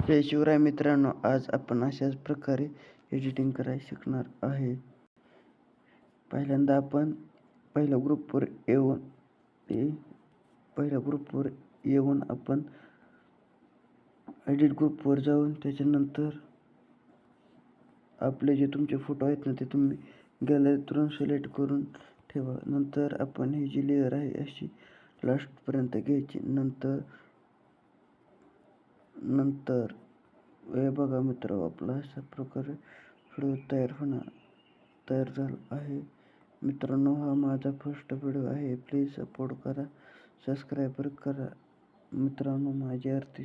जय शिवराय मित्रांनो, आज आपण अशाच प्रकारे एडिटिंग करायला शिकणार आहे. पहिल्यांदा आपण पहिल्या ग्रुपवर येऊन आपण एडिट ग्रुपवर जाऊन त्याच्यानंतर आपले जे तुमचे फोटो आहेत ना ते तुम्ही गॅलरीतून सिलेक्ट करून ठेवा. नंतर आपण ही जी लेअर आहे अशी लास्टपर्यंत घ्यायची. नंतर हे बघा मित्र, आपला अशा प्रकारे व्हिडिओ तयार झाला आहे. मित्रांनो, हा माझा फर्स्ट व्हिडिओ आहे. प्लीज सपोर्ट करा, सबस्क्राईब करा. मित्रांनो, माझी आरती